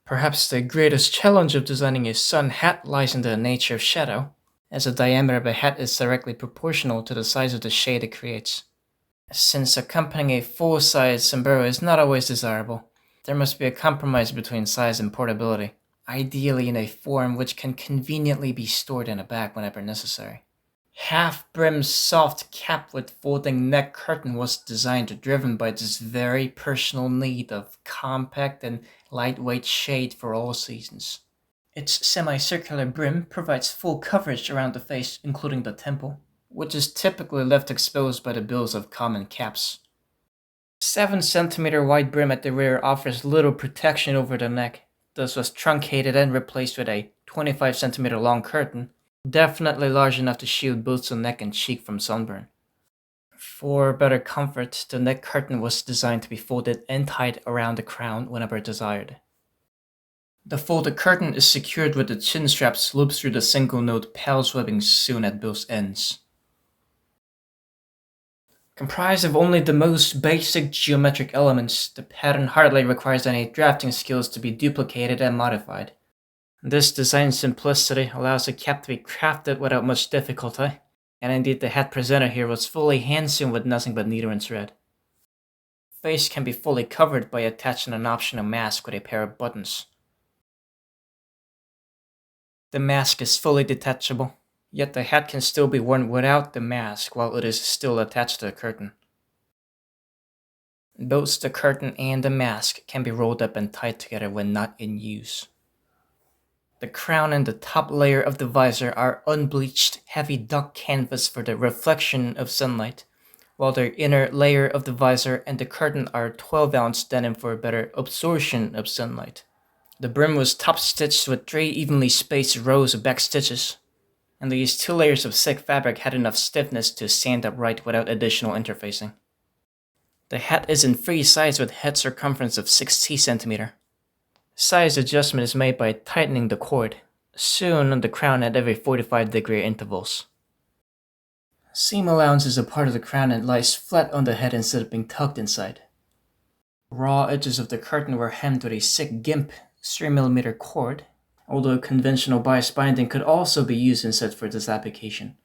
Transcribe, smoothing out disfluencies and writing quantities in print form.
Perhaps the greatest challenge of designing a sun hat lies in the nature of shadow, as the diameter of a hat is directly proportional to the size of the shade it creates. Since accompanying a full-size sombrero is not always desirable, there must be a compromise between size and portability, ideally in a form which can conveniently be stored in a bag whenever necessary. Half-brim soft cap with folding neck curtain was designed driven by this very personal need of compact and lightweight shade for all seasons. Its semicircular brim provides full coverage around the face, including the temple, which is typically left exposed by the bills of common caps. 7 cm wide brim at the rear offers little protection over the neck, thus was truncated and replaced with a 25 cm long curtain, definitely large enough to shield both the neck and cheek from sunburn. For better comfort, the neck curtain was designed to be folded and tied around the crown whenever desired. The folded curtain is secured with the chin straps looped through the single-node pals webbing sewn at both ends. Comprised of only the most basic geometric elements, the pattern hardly requires any drafting skills to be duplicated and modified. This design simplicity allows the cap to be crafted without much difficulty, and indeed the hat presented here was fully hand-sewn with nothing but needle and thread. Face can be fully covered by attaching an optional mask with a pair of buttons. The mask is fully detachable, yet the hat can still be worn without the mask while it is still attached to the curtain. Both the curtain and the mask can be rolled up and tied together when not in use. The crown and the top layer of the visor are unbleached, heavy duck canvas for the reflection of sunlight, while the inner layer of the visor and the curtain are 12-ounce denim for better absorption of sunlight. The brim was top-stitched with 3 evenly spaced rows of back stitches, and these 2 layers of thick fabric had enough stiffness to stand upright without additional interfacing. The hat is in free size with head circumference of 60 cm. Size adjustment is made by tightening the cord, sewn on the crown at every 45-degree intervals. Seam allowance is a part of the crown and lies flat on the head instead of being tucked inside. Raw edges of the curtain were hemmed with a thick gimp 3mm cord, although conventional bias binding could also be used instead for this application.